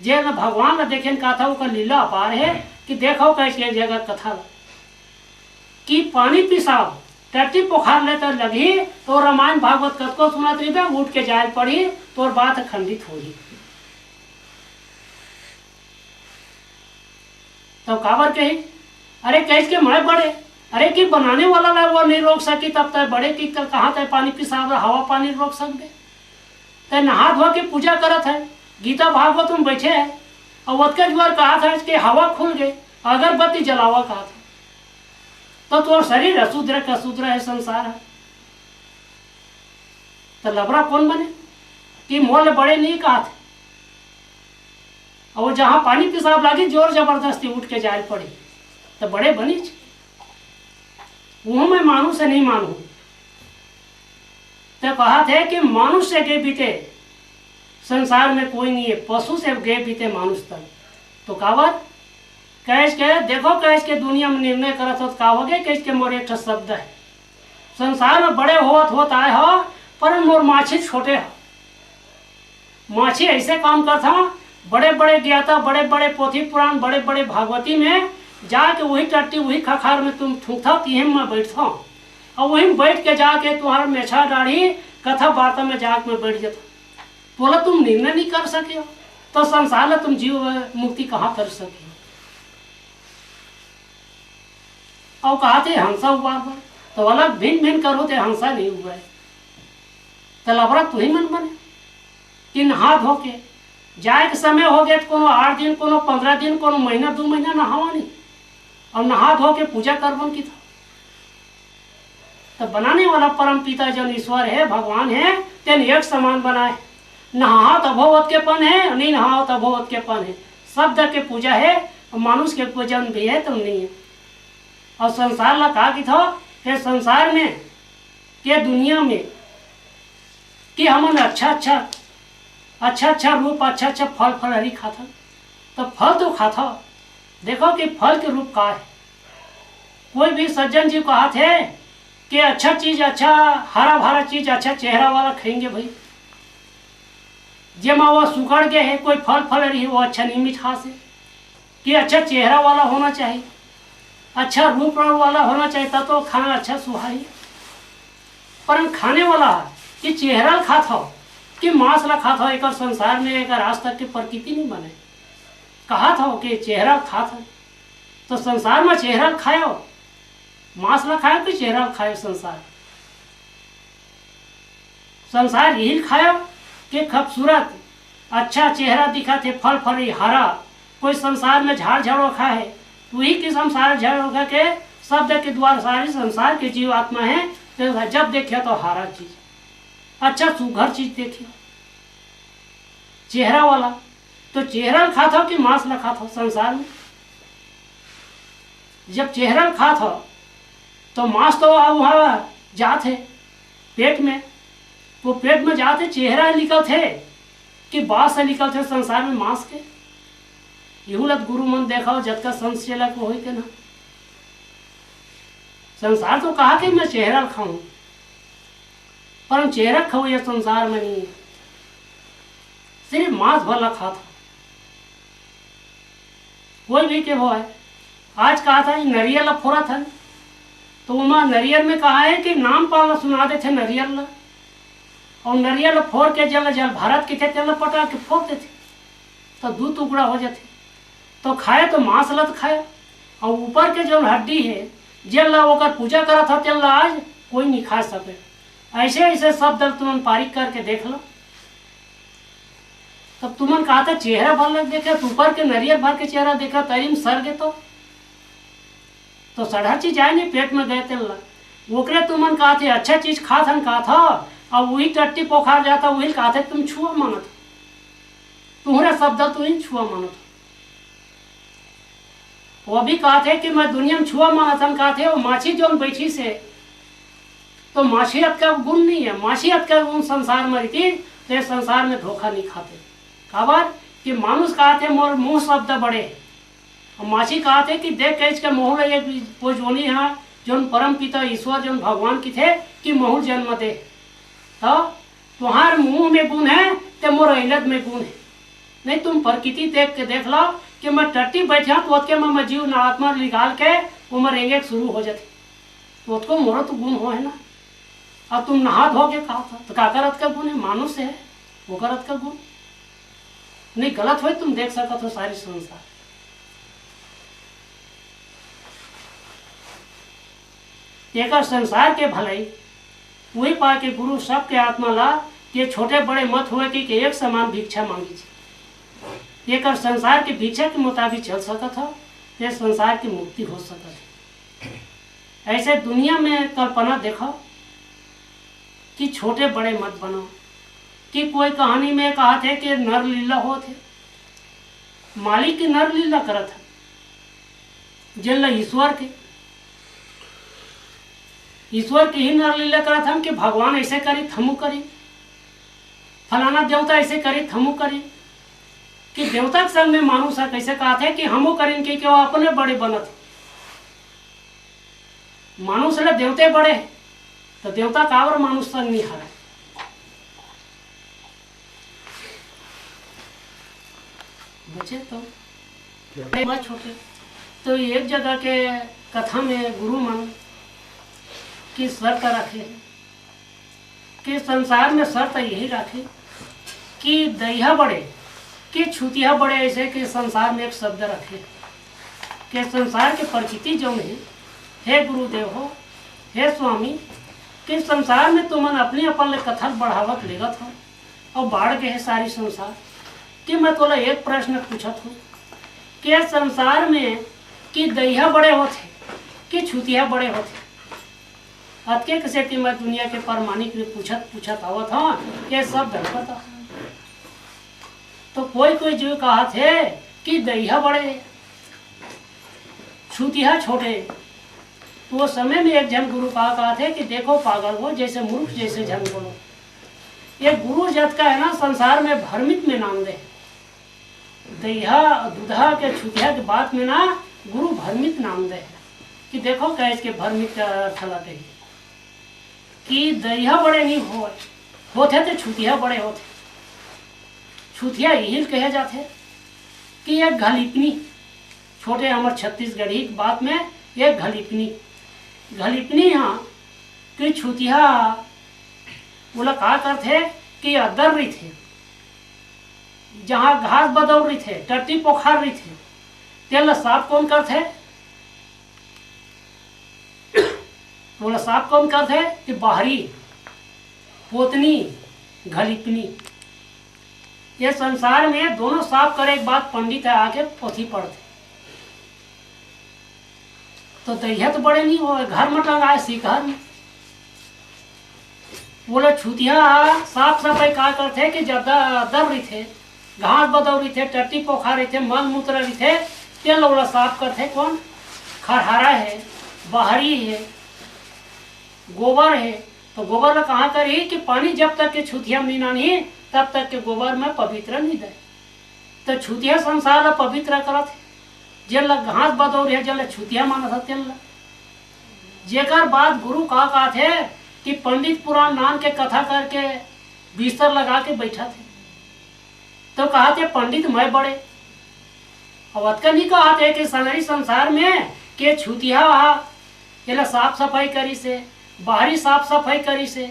जे न भगवान ने देखे कहा था वो लीला अपार है कि देखो कैसे जगह कथा कि पानी पिसाब टट्टी पोखर ले तो लगी तो रामायण भागवत कथ को सुना तो उठ के जाए पड़ी तो बात खंडित होगी। तो काबर कही अरे कैसे के मैं बड़े अरे कि बनाने वाला ना वो नहीं रोक सकी तब तक बड़े की कहाँ तक पानी पिसाब हवा पानी रोक सकते तो नहा धो के पूजा करत है गीता भागवत में बैठे है और वतका जुआर कहा था कि हवा खुल गई अगरबत्ती जलावा कहा था तो शरीर अशुद्र का शूद्र है संसार है तो लबरा कौन बने कि मोल बड़े नहीं कहा थे और जहां पानी पिसाब लगी जोर जबरदस्ती उठ के जाए पड़ी तो बड़े बनी वो मैं मानू से नहीं मानू तो कहा थे कि मनुष्य के बीते संसार में कोई नहीं है पशु से गए बीते मानुष तक तो कावत कैस के देखो कैस के दुनिया में निर्णय करत हो का हो गए कैस के मोर एक शब्द है संसार में बड़े होत आए हो पर मोर माछी छोटे हो माछी ऐसे काम करता बड़े बड़े ज्ञाता बड़े बड़े पोथी पुराण बड़े बड़े भागवती में जाके वही टट्टी वही खखार में तुम थूकता तीहम में बैठता और वही में बैठ के जाके तुम्हारा मेछा दाढ़ी कथा वार्ता में जाके मैं बैठ जाता बोला तुम निर्णय नहीं कर सके हो तो संसार में तुम जीव मुक्ति कहाँ कर सके और कहा थे हंसा हुआ तो अलग भिन्न भिन्न करो थे हंसा नहीं हुआ है तो लबरा तू ही मन बने कि नहा धो के जाए के समय हो गया कोनो 8 दिन कोनो 15 दिन कोनो महीना 2 महीना नहावा नहीं और नहा धो के पूजा करबन की था तो बनाने वाला परम पिता जो ईश्वर है भगवान है तेन एक समान बनाए नहा तो भगवत के पन है नहीं नहाओ तो भगवत के पन है शब्द के पूजा है और मानुष के पूजन भी है तो नहीं है और संसार ला कहा कि था कि संसार में के दुनिया में कि हमन अच्छा रूप अच्छा फल फलहरी खाता तो फल तो खाता देखो कि फल के रूप का है कोई भी सज्जन जी कहा थे कि अच्छा चीज अच्छा हरा भरा चीज अच्छा चेहरा वाला खाएंगे भाई जमा वो सुखड़ गए है कोई फल फलहरी है वो अच्छा नहीं मिठास है कि अच्छा चेहरा वाला होना चाहिए अच्छा रूप वाला होना चाहिए तब तो खाना अच्छा सुहाई पर खाने वाला कि चेहरा खाता हो कि मांस ला खाता हो एक संसार में एक आज तक की प्रकृति नहीं बने कहा था कि चेहरा खाता तो संसार में चेहरा खाओ मांस ला खाओ कि चेहरा खाओ संसार यही खाओ कि खूबसूरत अच्छा चेहरा दिखा थे फल फली हरा कोई संसार में झाड़ झड़ोखा है वही के संसार झड़ोखा के शब्द के द्वारा सारे संसार के जीव आत्मा है तो जब देखिए तो हरा चीज अच्छा सुघर चीज देखिए चेहरा वाला तो चेहरा खाता कि मांस ला खाता संसार में जब चेहरा खाता तो मांस तो वहाँ जात है पेट में वो पेट में जाते चेहरा निकल थे कि बात से निकल थे संसार में मांस के यूलत गुरु मन देखा जतका संशय को हो के ना संसार तो कहा कि मैं चेहरा खाऊं पर चेहरा खाऊ ये संसार में नहीं है सिर्फ मांस भला खाता कोई भी के वो है आज कहा था नरियल फोड़ा था तो वहाँ नरियल में कहा है कि नाम पाला सुना दे थे नरियल ला और नरियल फोड़ के जल भारत के थे तेल पटा के फोड़ते थे तो 2 टुकड़ा हो जाते तो खाए तो मांस लत खाए और ऊपर के जो हड्डी है जल ला होकर पूजा करा था तेल ला आज कोई नहीं खा सके ऐसे ऐसे शब्द तुम पारिक करके देख लो तब तुमन कहा था चेहरा भर लग देखे तो ऊपर के नरियल भर के चेहरा देखा तरीम सर गए तो सड़ा चीज आए नहीं पेट में गए तेल ला ओकरे तुमन कहा थे अच्छा चीज खा था कहा था और वही टट्टी पोखर जाता वही कहा थे तुम छुआ मानत तुम्हारा शब्द तो ही छुआ मानत वो भी कहा थे कि मैं दुनिया में छुआ मानत कहा थे वो माछी जो बैठी से तो माछियत का गुण नहीं है माछियत का गुण संसार में रहती तो संसार में धोखा नहीं खाते खबर कि मानुष कहा थे मोर मुंह शब्द बड़े और माछी कहा थे कि देख कैच के मोहर एक जोनी है जो परम पिता ईश्वर जो भगवान की थे कि मोहर जन्म दे तो तुम्हार मुंह में गुण है तो मोर अहलत में गुण है नहीं तुम प्रकृति देख के देख लो कि मैं टट्टी बैठा तो उसके मैं जीव ना आत्मा निकाल के वो मरेंगे शुरू हो जाते तो उसको मोरो तो गुण हो है ना। और तुम नहा धो के कहा था तो का करत का गुण है, मानुष है वो करत का गुण नहीं। गलत हो तुम देख सको तो सारी संसार एक संसार के भलाई वही पा के गुरु सबके आत्मा ला कि छोटे बड़े मत हुए कि एक समान भिक्षा मांगी थी। एक संसार की भिक्षा के मुताबिक चल सका था ये संसार की मुक्ति हो सका थी। ऐसे दुनिया में कल्पना देखो कि छोटे बड़े मत बनो कि कोई कहानी में कहा थे कि नर लीला हो थे, मालिक की नर लीला करा था जल्ला ईश्वर की ही नर लीला करा था कि भगवान ऐसे करी थमु करी, फलाना देवता ऐसे करी थमु करी। कि देवता के संग में मानुष कैसे कहा थे कि हमो करें कि वो अपने बड़े बनत मानुष ले देवते बड़े तो देवता कावर मानुष संग नहीं हारे। बचे तो छोटे तो एक जगह के कथा में गुरु मन की शर्त रखे कि संसार में शर्त यही रखे कि दैहा बड़े कि छुतिया बड़े, ऐसे कि संसार में एक शब्द रखे कि संसार के प्रकृति जो है हे गुरुदेव हो हे स्वामी कि संसार में तुमन अपने अपन कथन बढ़ावत लेगत हो और बाढ़ के है सारी संसार। कि मैं तोला एक प्रश्न पूछत हूँ कि संसार में कि दैहा बड़े होते कि छुतिया बड़े होते अतके कसे कि मैं दुनिया के परमाणिक में पूछत आवत हूँ ये सब धरपत। तो कोई जीव कहा थे कि दैहा बड़े छुतिया छोटे। तो वो समय में एक जन गुरु कहा थे कि देखो पागल हो जैसे मूर्ख जैसे जन बोलो। ये गुरु जत का है ना संसार में भ्रमित में नाम दे दैहा दूधा के छुतिया के बात में ना गुरु भ्रमित नाम दे कि देखो कैसे के भ्रमित का अर्थ लगाते कि दैहा बड़े नहीं होते तो छुतिया बड़े होते। छुतिया यही कहे जाते कि एक घलिपनी छोटे हमारे छत्तीसगढ़ी की बात में एक घलिपनी यहाँ कि छुतिया बोला कहा करते कि अदर रही थे जहाँ घास बदौर रही थे टट्टी पोखर रही थे तेल साफ कौन करते बोला साफ कौन करते कि बाहरी पोतनी घलिपनी। ये संसार में दोनों साफ करे एक बात पंडित है आके पोथी पढ़ते तो दैहा तो बड़े नहीं हो घर में टंगाए सीकर में। बोले छुतिया साफ सफाई का करते कि ज्यादा दर रही थे घास बदल रही थे टट्टी पोखर रही थे मल मूत्र रही थे तेल बोला साफ करते कौन खरहारा है बाहरी है गोबर है। तो गोबर में कहाँ करी कि पानी जब तक के छुतिया मीना नहीं तब तक के गोबर में पवित्र नहीं दे। तो छुतिया संसार पवित्र करत जल घास बदौर है जल छुतिया माना था तेल जेकर बाद गुरु कहा थे कि पंडित पुराण नाम के कथा करके बिस्तर लगा के बैठा थे। तो कहा थे पंडित मैं बड़े और का नहीं कहा थे कि सगरी संसार में के छुतिया ये साफ सफाई करी से बाहरी साफ सफाई करी से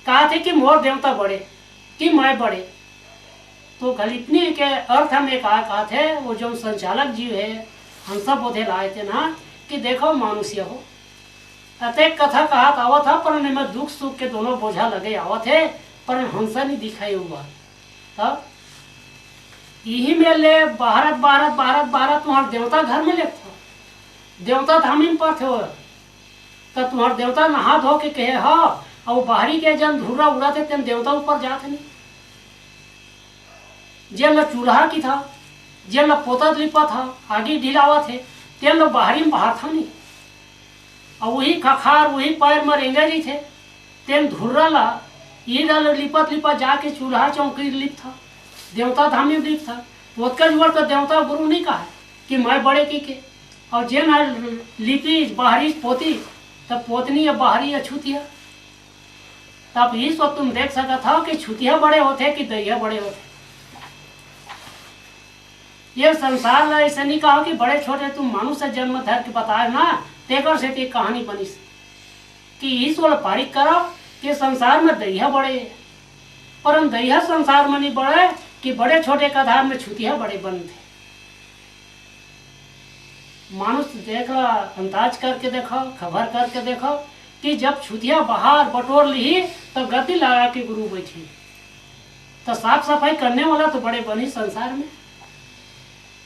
कहा थे कि मोर देवता बड़े कि मैं बड़े। तो घलिपनी के अर्थ में कहा थे वो जो संचालक जीव है हंसा बोधे लाए थे ना कि देखो मानुष्य हो अतः कथा कहा आवा था पर में दुख सुख के दोनों बोझा लगे आवा थे पर हंसा नहीं दिखाई हुआ। तब यही में ले भारत तुम्हारे देवता घर में ले देवता धामी पर थे तो तुम्हारे देवता नहा धो के कहे हाँ और बाहरी के जन धुर्रा उड़ाते तेन देवता ऊपर जाते नहीं। जेल चूल्हा की था जेल पोता लिपा था आगे ढिलावा थे तेल बाहरी में बाहर था नहीं और वही खखार वही पैर में रेंगे जी थे तेन धुर्रा ला ये डाल लिपा जाके चूल्हा चौकी लिप था देवता धाम में लिप था। उसका जुड़ तो देवता गुरु नहीं कहा कि मैं बड़े की और जे ना लिपी बाहरी पोती तब पोतनी या बाहरी या छुतिया। तब इस वक्त तुम देख सका था कि छुतिया बड़े होते कि दैया बड़े होते। ये संसार ला ऐसे नहीं कहो कि बड़े छोटे तुम मनुष्य जन्म धर के बताए ना, तेकर से एक कहानी बनी कि ईश्वर पारिक करो कि संसार में दैया बड़े, परम दैया संसार में नहीं बड़े कि बड़े छोटे का आधार में छुतिया बड़े बनते। मानुष देख लो, अंदाज करके देखो, खबर करके देखो कि जब छुतिया बाहर बटोर ली तो गति लगा के गुरु बैठी, तो साफ सफाई करने वाला तो बड़े बनी संसार में,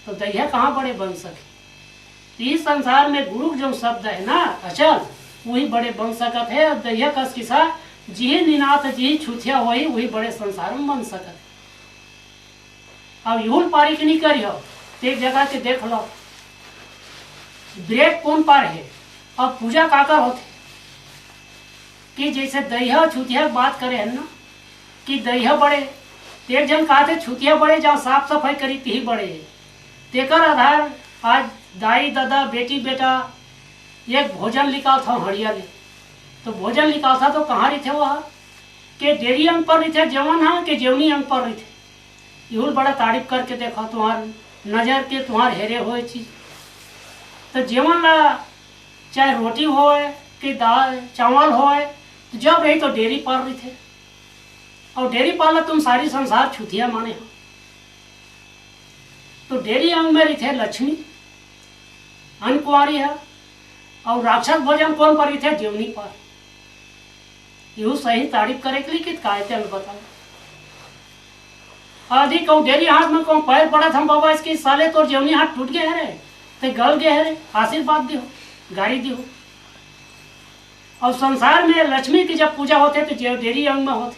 तो दैया कहाँ बड़े बन सके। इस संसार में गुरु जो शब्द है ना अचल, वही बड़े बन सकत है। दैया कस किसा जी निनाथ जी छुतिया वही वही बड़े संसार में बन सकत है। अब यूल पारी की नहीं करी हो, एक जगह के देख लो ब्रेक कौन पार है। अब पूजा काकर होते कि जैसे दैया छुतिया बात करे है ना कि दैया बड़े, एक जन कहा थे छुतिया बड़े जहाँ साफ सफाई करी ती बड़े, तेकर आधार आज दाई दादा बेटी बेटा एक भोजन निकाल था हरियाली, तो भोजन निकाल था तो कहाँ रही थे वह के डेरी अंग पर रही थे जवन हाँ के जेवनी अंग पर रही थे। यूल बड़ा तारीफ करके देखा तुम्हार नजर के तुम्हार हेरे हुए चीज, तो जीवन ला चाहे रोटी होए कि दाल चावल होए, तो जब रही तो डेयरी पाल रही थे, और डेयरी पाला तुम सारी संसार छुतिया माने हो। तो डेयरी अंग में रही थे लक्ष्मी अन्न कुंवारी है, और राक्षस भोजन कौन पर रही थे जीवनी पर। यू सही तारीफ करे के लिए कि कायते बताओ आदि कहूँ डेयरी हाथ में कहूँ पैर पड़ा था बाबा इसके साले तो जीवनी हाथ टूट गए रे, तो गल गए रे, आशीर्वाद दियो गाड़ी दियो। और संसार में लक्ष्मी की जब पूजा होते तो डेयरी अंग में होते,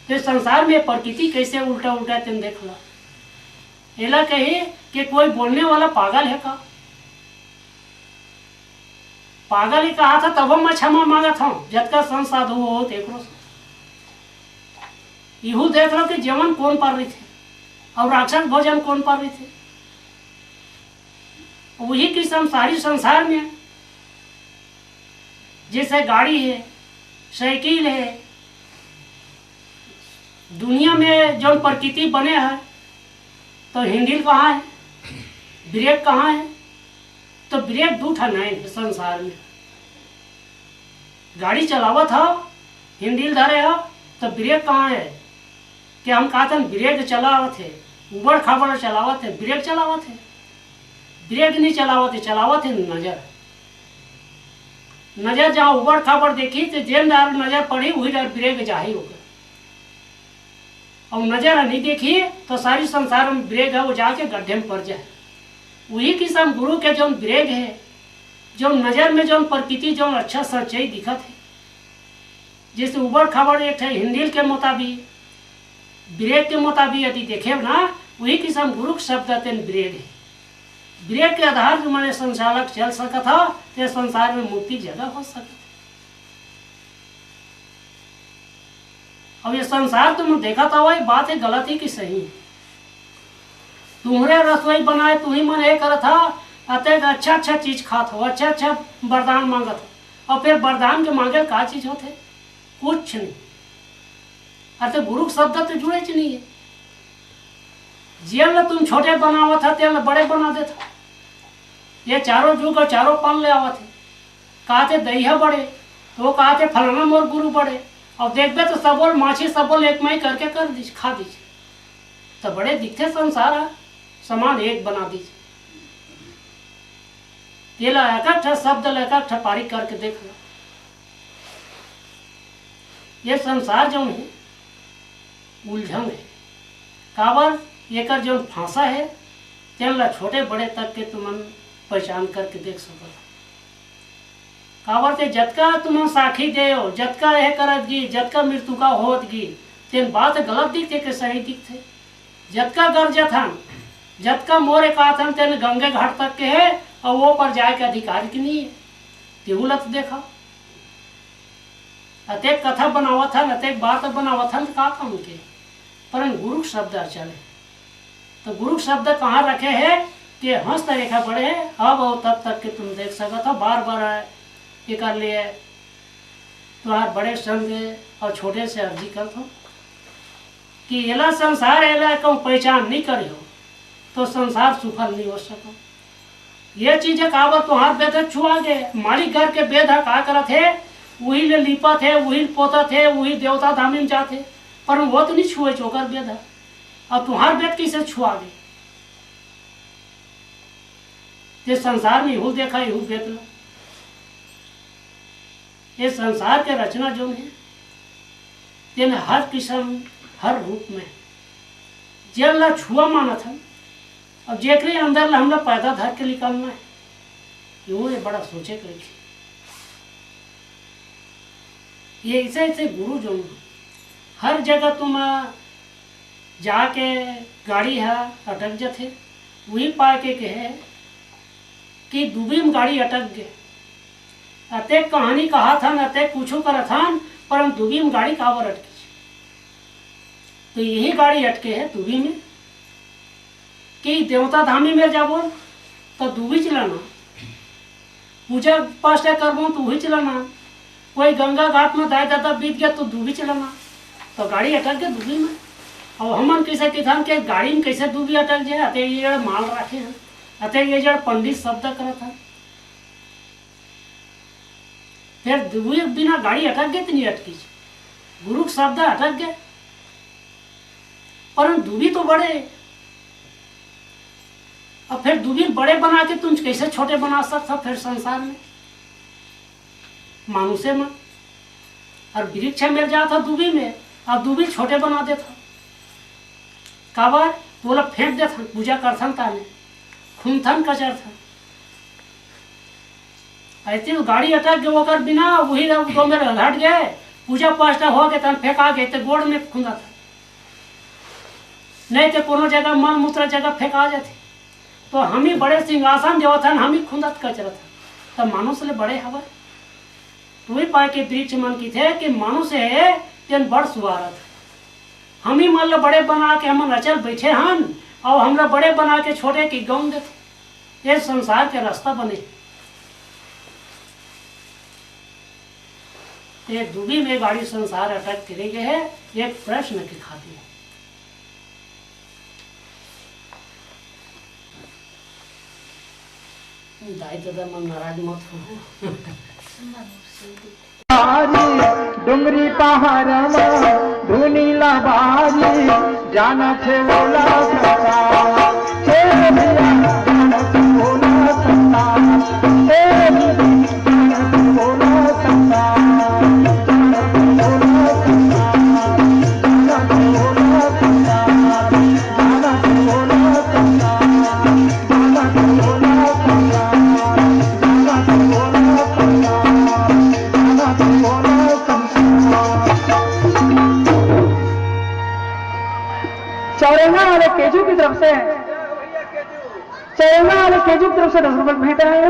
तो संसार में प्रकृति कैसे उल्टा उल्टा तुम देख लो। एला कही कि कोई बोलने वाला पागल है का, पागल ही कहा था तब मैं क्षमा मांगा था जतका संसाधु हो देखो। यहू देख लो कि जीवन कौन पर रही थे और राक्षस भोजन कौन पर रही थे। वही किस्म सारी संसार में जैसे गाड़ी है साइकिल है, दुनिया में जो प्रकृति बने हैं, तो हैंडल कहाँ है ब्रेक कहाँ है, तो ब्रेक दूठा नहीं है संसार में। गाड़ी चलावत हो हैंडल धरे हो तो ब्रेक कहाँ है, कि हम कहा था ब्रेक चलावत है, उबड़ खाबड़ चलावत है, ब्रेक चलावत है, ब्रेक नहीं चलावत है, चलावत है नजर। नजर जहाँ उबड़ खाबड़ देखी तो जेन डार नजर पड़ी वही डार ब्रेक जाही होगा, और नजर नहीं देखी तो सारी संसार में ब्रेक है वो जाके गड्ढे में पड़ जाए। वही किस्म गुरु के जो ब्रेक है, जो नजर में जो प्रकृति जो अच्छा सच्चाई दिखत है, जैसे उबड़ खाबड़ एक है हिंदी के मुताबिक ब्रेक के मुताबिक यदि देखे ना, वही किस्म गुरु शब्द ब्रेक है। ब्रेक के आधार जो मैंने संचालक चल सका था, तो संसार में मुक्ति ज्यादा हो सका। अब ये संसार तुम देखा था वही बात है गलत ही कि सही है। तुम्हारे रसोई बनाए तुम्ही मन ये करा था, अतः अच्छा अच्छा चीज खात हो, अच्छा अच्छा वरदान मांगत हो, और फिर वरदान के मांगे का चीज होते कुछ नहीं। अतः गुरु शब्द तो जुड़े च नहीं है। जेल तुम छोटे बनावा था तेल बड़े बना देता। ये चारों जुग और चारों पल ले आवा थे, कहा थे दैया बड़े, तो कहा थे फलाना मोर गुरु बड़े, और देखबे तो सबोल माछी सबोल एक मई करके कर दीजिए खा दीजिए, तो बड़े दिखते संसार समान एक बना दीजिए। तेला एक शब्द एक पारिक करके देख लो। ये संसार जो है उलझन है, काबर एक जो फांसा है तेला छोटे बड़े तक के तुम पहचान करके देख सको। काबर ते जतका तुम साखी दे हो, जतका यह करत गी, जतका मृत्यु का होत गी, तेन बात गलत दिखते के सही दिखते। जतका गरजत हन, जतका मोरे काथन तेन गंगे घाट तक के है, और वो पर जाए के अधिकार की नहीं है। तेहुलत देखा अतेक कथा बनावत हन, अतेक बात बनावत हन, का काम के परन गुरु शब्द चले। तो गुरु शब्द कहाँ रखे है कि हंस रेखा बड़े है, अब और तब तक के तुम देख सकते हो। बार बार ये कर लिए तुम्हारे बड़े संग और छोटे से अर्जी कर दो। कि एला संसार एला कहूँ पहचान नहीं करी हो तो संसार सफल नहीं हो सको। ये चीजें काबर तुहार बेद छुआ गए। मालिक घर के बेद का करत है, वही ले लिपत है, वही पोतत है, वही देवता धामी में जाते, पर वो तो नहीं छुए चोकर बेद है। अब तुहार बेद कैसे छुआ गए? ये संसार में यहू देखा यहू बेद लो। ये संसार के रचना जो है तेन हर किस्म हर रूप में जेला छुआ माना था। अब जेकरे अंदर ला हमला पैदा धर के निकालना है, यूं ये बड़ा सोचे करे। ये ऐसे ऐसे गुरु जो हर जगह तुम जाके गाड़ी है अटक जाते, वही पा के कहे कि दुबी में गाड़ी अटक गए। अते कहानी कहा था न अते कुछ करा था, पर हम दुबी में गाड़ी काबर अटके। तो यही गाड़ी अटके है दुबी में कि देवता धामी में जाबो तो दुबी चलाना, पूजा पाठ करबो तो वही चलाना, कोई गंगा घाट में दाय दादा बीत गया तो दुबी चलाना, तो गाड़ी अटक गया दुबी में। अब हमन कैसे किसान के गाड़ी में कैसे दुबी अटक जाए? अते ये जड़ माल रखे हैं, अते ये जड़ पंडित शब्द करा था, फिर दुबी बिना गाड़ी अटक गए तो नहीं अटकी, गुरु शब्द अटक गए। पर दुबी तो बड़े, अब फिर दुबी बड़े बना के तुम कैसे छोटे बना सकता? फिर संसार में मानुषे में और वृक्ष मिल जाता दुबी में, अब दुबी छोटे बना देता। काबर बोला फेंक देता, पूजा करथन ताने खूनथन कचर था। ऐसे तो गाड़ी अटक गए होकर बिना वही दो मेरे हट गए, पूजा पाठ हो गए तन फेंका गए तो गोड़ में खुंदा था, नहीं तो कोनो जगह मल मूत्र जगह फेंका जाते। तो हम ही बड़े सिंहासन जो था हम ही खुंदत कचरा था, तब मनुष्य ले बड़े हवा। तो ही पाए के वृक्ष मन की थे कि मनुष्य है तेन बड़ सुवारत, हम ही मान लो बड़े बना के हम अचल बैठे हन और हमरा बड़े बना के छोटे की गौन देते। ये संसार के रास्ता बने। ये दुबी में गाड़ी संसार अटक करे गए है, एक प्रश्न की खाती है। दाई दादा मन नाराज मत हो। डुंगरी पहाड़ धुनी लबारी जाना थे बोला सता, हे भैया जाना थे बोला सता, हे जाना थे बोला सता, जाना थे बोला सता, जाना थे बोला सता, जाना थे बोला सता, जाना थे बोला सता, जाना थे बोला सता, जाना थे बोला चौरंगा वाले केजू की तरफ से, चौरंगा वाले केजू की तरफ से 10 रुपए भेंट है।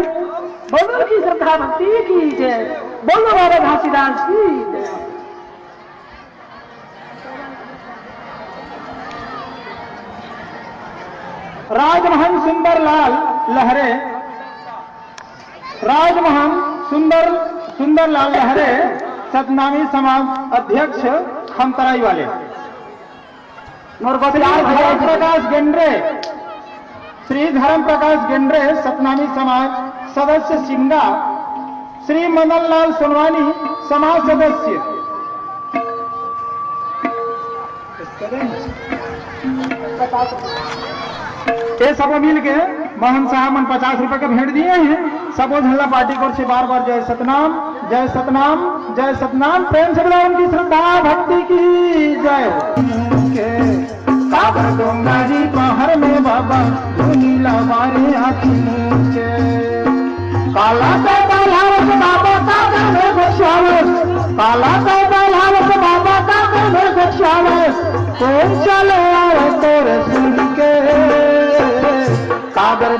बोलो की श्रद्धा भक्ति की जय, बोलो बाबा घासीदास की जय। राजमहल सुंदरलाल लहरे, राजमहल सुंदरलाल लहरे सतनामी समाज अध्यक्ष खमतराई वाले, धर्म प्रकाश गेंद्रे, श्री धर्म प्रकाश गेंद्रे सतनामी समाज सदस्य सिंगा, श्री मदन लाल सोनवानी समाज सदस्य। ये सब मिल के मोहन साहब मन 50 रुपए का भेंट दिए हैं। सब झल्ला पार्टी को से बार बार जय सतनाम, जय सतनाम, जय सतनाम। प्रेम से बुलाओ उनकी श्रद्धा भक्ति की जय। काबर डोंगारी पहाड़ में बाबा नीला मारे आखी नीचे, काला पैदल हावस बाबा काबर में बचावस, काला पैदल हावस बाबा काबर में बचावस, कौन चले आओ तोरे सुन के, काबर